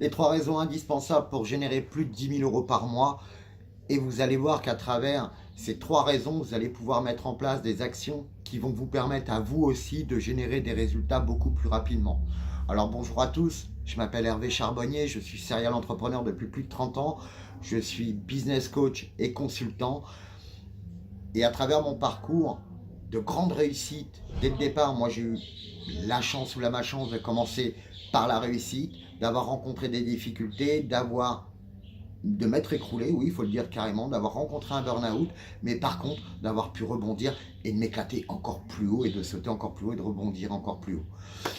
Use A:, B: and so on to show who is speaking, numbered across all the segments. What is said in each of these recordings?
A: Les 3 raisons indispensables pour générer plus de 10 000 € par mois. Et vous allez voir qu'à travers ces 3 raisons, vous allez pouvoir mettre en place des actions qui vont vous permettre à vous aussi de générer des résultats beaucoup plus rapidement. Alors bonjour à tous, je m'appelle Hervé Charbonnier, je suis serial entrepreneur depuis plus de 30 ans. Je suis business coach et consultant. Et à travers mon parcours de grande réussite, dès le départ, moi j'ai eu la chance ou la malchance de commencer par la réussite, d'avoir rencontré des difficultés, de m'être écroulé, oui, il faut le dire carrément, d'avoir rencontré un burn-out, mais par contre, d'avoir pu rebondir et de m'éclater encore plus haut et de sauter encore plus haut et de rebondir encore plus haut.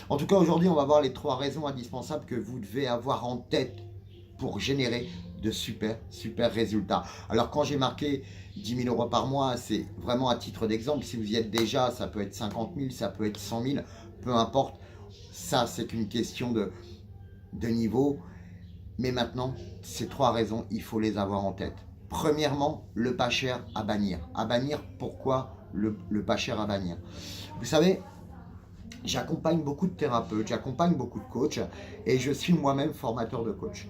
A: En tout cas, aujourd'hui, on va voir les 3 raisons indispensables que vous devez avoir en tête pour générer de super résultats. Alors, quand j'ai marqué 10 000 € par mois, c'est vraiment à titre d'exemple. Si vous y êtes déjà, ça peut être 50 000, ça peut être 100 000, peu importe. Ça, c'est qu'une question de niveau. Mais maintenant, ces 3 raisons, il faut les avoir en tête. Premièrement, le pas cher à bannir. À bannir, pourquoi le pas cher à bannir? Vous savez, j'accompagne beaucoup de thérapeutes, j'accompagne beaucoup de coachs et je suis moi-même formateur de coach.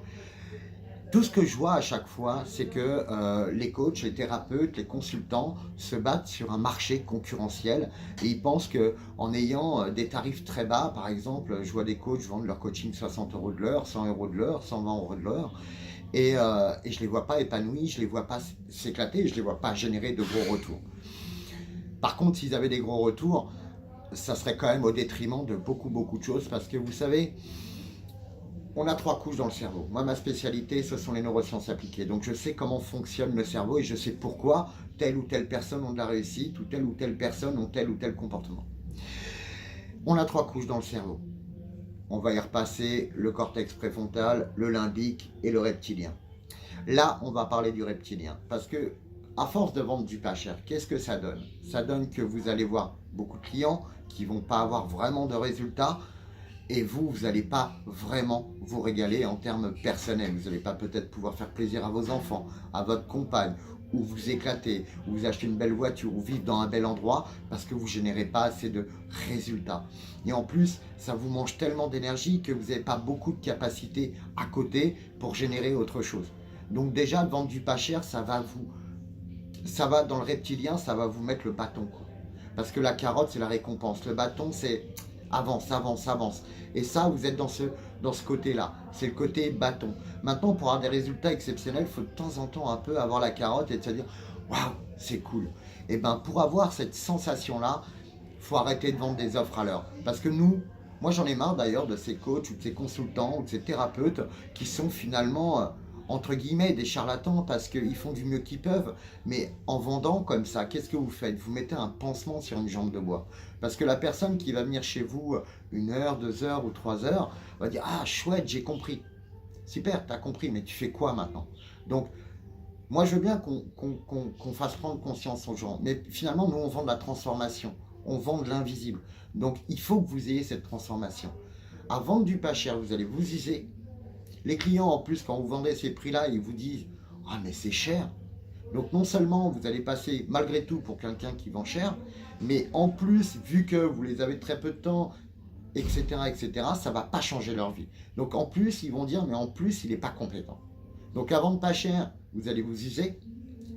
A: Tout ce que je vois à chaque fois, c'est que les coachs, les thérapeutes, les consultants se battent sur un marché concurrentiel et ils pensent qu'en ayant des tarifs très bas, par exemple, je vois des coachs vendre leur coaching 60 € de l'heure, 100 € de l'heure, 120 € de l'heure et je ne les vois pas épanouis, je ne les vois pas s'éclater, je ne les vois pas générer de gros retours. Par contre, s'ils avaient des gros retours, ça serait quand même au détriment de beaucoup de choses parce que vous savez, on a 3 couches dans le cerveau. Moi, ma spécialité, ce sont les neurosciences appliquées. Donc, je sais comment fonctionne le cerveau et je sais pourquoi telle ou telle personne a de la réussite ou telle personne a tel ou tel comportement. On a 3 couches dans le cerveau. On va y repasser le cortex préfrontal, le limbique et le reptilien. Là, on va parler du reptilien parce que, à force de vendre du pas cher, qu'est-ce que ça donne? Ça donne que vous allez voir beaucoup de clients qui ne vont pas avoir vraiment de résultats. Et vous n'allez pas vraiment vous régaler en termes personnels. Vous n'allez pas peut-être pouvoir faire plaisir à vos enfants, à votre compagne, ou vous éclater, ou vous acheter une belle voiture, ou vivre dans un bel endroit, parce que vous ne générez pas assez de résultats. Et en plus, ça vous mange tellement d'énergie que vous n'avez pas beaucoup de capacité à côté pour générer autre chose. Donc déjà, vendre du pas cher, ça va dans le reptilien, ça va vous mettre le bâton, quoi. Parce que la carotte, c'est la récompense. Le bâton, c'est avance. Et ça, vous êtes dans ce côté-là. C'est le côté bâton. Maintenant, pour avoir des résultats exceptionnels, il faut de temps en temps un peu avoir la carotte et de se dire « Waouh, c'est cool ». Et bien, pour avoir cette sensation-là, il faut arrêter de vendre des offres à l'heure. Parce que moi j'en ai marre d'ailleurs de ces coachs ou de ces consultants ou de ces thérapeutes qui sont finalement entre guillemets des charlatans parce qu'ils font du mieux qu'ils peuvent, mais en vendant comme ça, qu'est-ce que vous faites? Vous mettez un pansement sur une jambe de bois. Parce que la personne qui va venir chez vous 1 heure, 2 heures ou 3 heures va dire « Ah chouette, j'ai compris ». Super, tu as compris, mais tu fais quoi maintenant? Donc, moi je veux bien qu'on fasse prendre conscience aux gens, mais finalement nous on vend de la transformation, on vend de l'invisible. Donc il faut que vous ayez cette transformation. À vendre du pas cher, vous allez vous user. Les clients, en plus, quand vous vendez ces prix-là, ils vous disent « Ah, mais c'est cher ». Donc, non seulement vous allez passer, malgré tout, pour quelqu'un qui vend cher, mais en plus, vu que vous les avez très peu de temps, etc., ça ne va pas changer leur vie. Donc, en plus, ils vont dire « Mais en plus, il n'est pas compétent ». Donc, à vendre pas cher, vous allez vous user,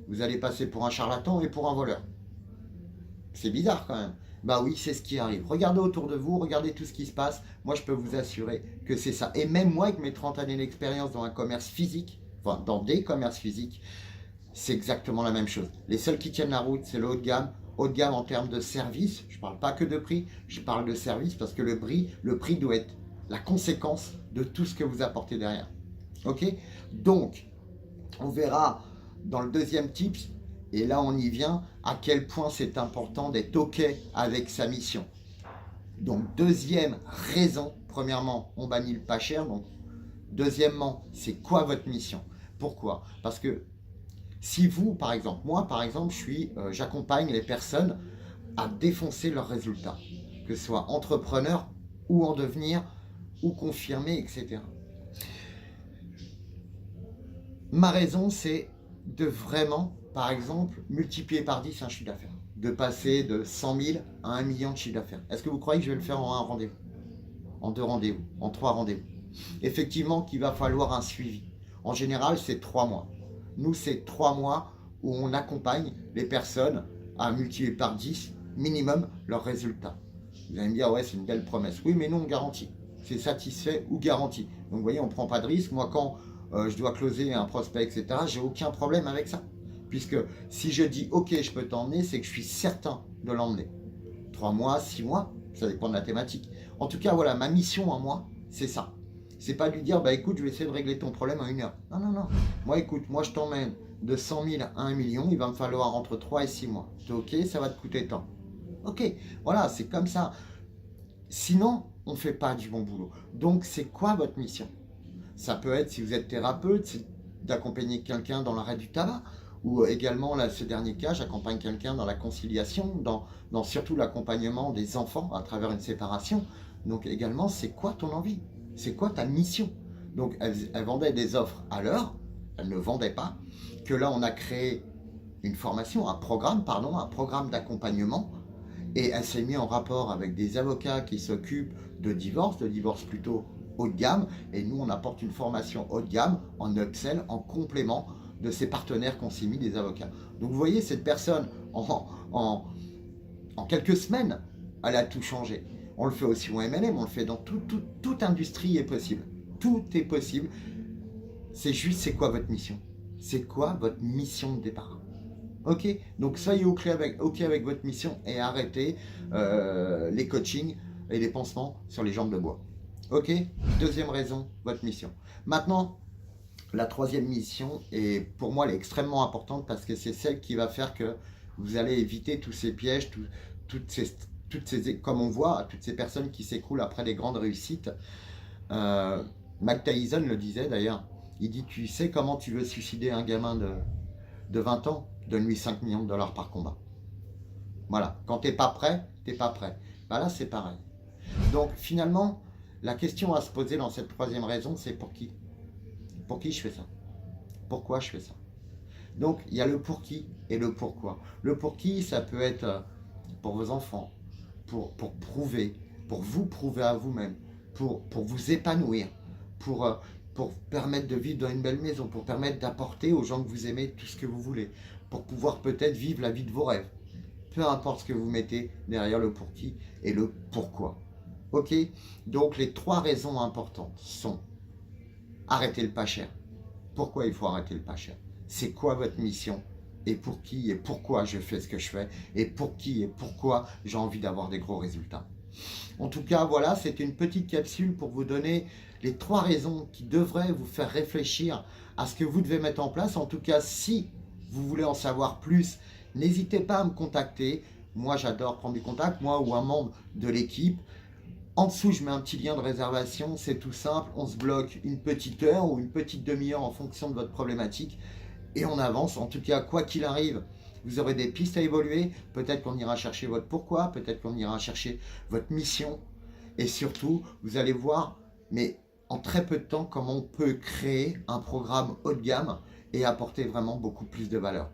A: vous allez passer pour un charlatan et pour un voleur. C'est bizarre quand même. Bah oui, c'est ce qui arrive. Regardez autour de vous, regardez tout ce qui se passe. Moi, je peux vous assurer que c'est ça. Et même moi, avec mes 30 années d'expérience dans un commerce physique, enfin dans des commerces physiques, c'est exactement la même chose. Les seuls qui tiennent la route, c'est le haut de gamme. Haut de gamme en termes de service. Je ne parle pas que de prix, je parle de service parce que le prix doit être la conséquence de tout ce que vous apportez derrière. Ok? Donc, on verra dans le deuxième tips. Et là, on y vient, à quel point c'est important d'être OK avec sa mission. Donc, deuxième raison, premièrement, on bannit le pas cher. Donc, deuxièmement, c'est quoi votre mission? Pourquoi? Parce que si vous, par exemple, moi, par exemple, j'accompagne les personnes à défoncer leurs résultats, que ce soit entrepreneur ou en devenir, ou confirmé, etc. Ma raison, c'est de vraiment, par exemple, multiplier par 10 un chiffre d'affaires. De passer de 100 000 à 1 million de chiffre d'affaires. Est-ce que vous croyez que je vais le faire en un rendez-vous? En 2 rendez-vous? En 3 rendez-vous? effectivement qu'il va falloir un suivi. En général, c'est 3 mois. Nous, c'est 3 mois où on accompagne les personnes à multiplier par 10 minimum leurs résultats. Vous allez me dire, ouais, c'est une belle promesse. Oui, mais non, garantie. C'est satisfait ou garanti. Donc, vous voyez, on ne prend pas de risque. Moi, quand je dois closer un prospect, etc., j'ai aucun problème avec ça. Puisque si je dis, OK, je peux t'emmener, c'est que je suis certain de l'emmener. 3 mois, 6 mois, ça dépend de la thématique. En tout cas, voilà, ma mission en moi, c'est ça. C'est pas lui dire, bah écoute, je vais essayer de régler ton problème en 1 heure. Non, non, non. Moi, écoute, moi, je t'emmène de 100 000 à 1 million, il va me falloir entre 3 et 6 mois. C'est OK, ça va te coûter tant. OK, voilà, c'est comme ça. Sinon, on ne fait pas du bon boulot. Donc, c'est quoi votre mission? Ça peut être, si vous êtes thérapeute, c'est d'accompagner quelqu'un dans l'arrêt du tabac. Ou également, là, ce dernier cas, j'accompagne quelqu'un dans la conciliation, dans surtout l'accompagnement des enfants à travers une séparation. Donc également, c'est quoi ton envie? C'est quoi ta mission? Donc, elle vendait des offres à l'heure, elle ne vendait pas. Que là, on a créé une formation, un programme d'accompagnement. Et elle s'est mise en rapport avec des avocats qui s'occupent de divorce plutôt haut de gamme. Et nous, on apporte une formation haut de gamme en upsell, en complément de ses partenaires qu'on s'est mis, des avocats. Donc vous voyez, cette personne, en quelques semaines, elle a tout changé. On le fait aussi au MLM, on le fait dans toute industrie est possible. Tout est possible. C'est juste, c'est quoi votre mission? C'est quoi votre mission de départ? Ok, donc soyez OK avec votre mission et arrêtez les coachings et les pansements sur les jambes de bois. Ok, deuxième raison, votre mission. Maintenant, la troisième mission, et pour moi, elle est extrêmement importante parce que c'est celle qui va faire que vous allez éviter tous ces pièges, toutes ces, comme on voit, toutes ces personnes qui s'écroulent après les grandes réussites. Mike Tyson le disait d'ailleurs, il dit, tu sais comment tu veux suicider un gamin de 20 ans? Donne-lui 5 millions de dollars par combat. Voilà, quand t'es pas prêt, t'es pas prêt. Bah là, c'est pareil. Donc finalement, la question à se poser dans cette troisième raison, c'est pour qui? Pour qui je fais ça? Pourquoi je fais ça? Donc, il y a le pour qui et le pourquoi. Le pour qui, ça peut être pour vos enfants, pour prouver, pour vous prouver à vous-même, pour vous épanouir, pour permettre de vivre dans une belle maison, pour permettre d'apporter aux gens que vous aimez tout ce que vous voulez, pour pouvoir peut-être vivre la vie de vos rêves. Peu importe ce que vous mettez derrière le pour qui et le pourquoi. Ok? Donc, les 3 raisons importantes sont arrêter le pas cher. Pourquoi il faut arrêter le pas cher? C'est quoi votre mission? Et pour qui et pourquoi je fais ce que je fais? Et pour qui et pourquoi j'ai envie d'avoir des gros résultats? En tout cas, voilà, c'était une petite capsule pour vous donner les 3 raisons qui devraient vous faire réfléchir à ce que vous devez mettre en place. En tout cas, si vous voulez en savoir plus, n'hésitez pas à me contacter. Moi, j'adore prendre du contact, moi ou un membre de l'équipe. En dessous, je mets un petit lien de réservation, c'est tout simple. On se bloque une petite heure ou une petite demi-heure en fonction de votre problématique et on avance. En tout cas, quoi qu'il arrive, vous aurez des pistes à évoluer. Peut-être qu'on ira chercher votre pourquoi, peut-être qu'on ira chercher votre mission. Et surtout, vous allez voir, mais en très peu de temps, comment on peut créer un programme haut de gamme et apporter vraiment beaucoup plus de valeur.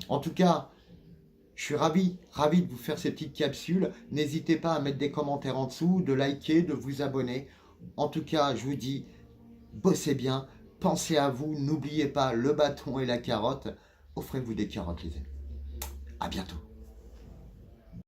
A: En tout cas, je suis ravi de vous faire ces petites capsules. N'hésitez pas à mettre des commentaires en dessous, de liker, de vous abonner. En tout cas, je vous dis, bossez bien, pensez à vous, n'oubliez pas le bâton et la carotte. Offrez-vous des carottes, les amis. À bientôt.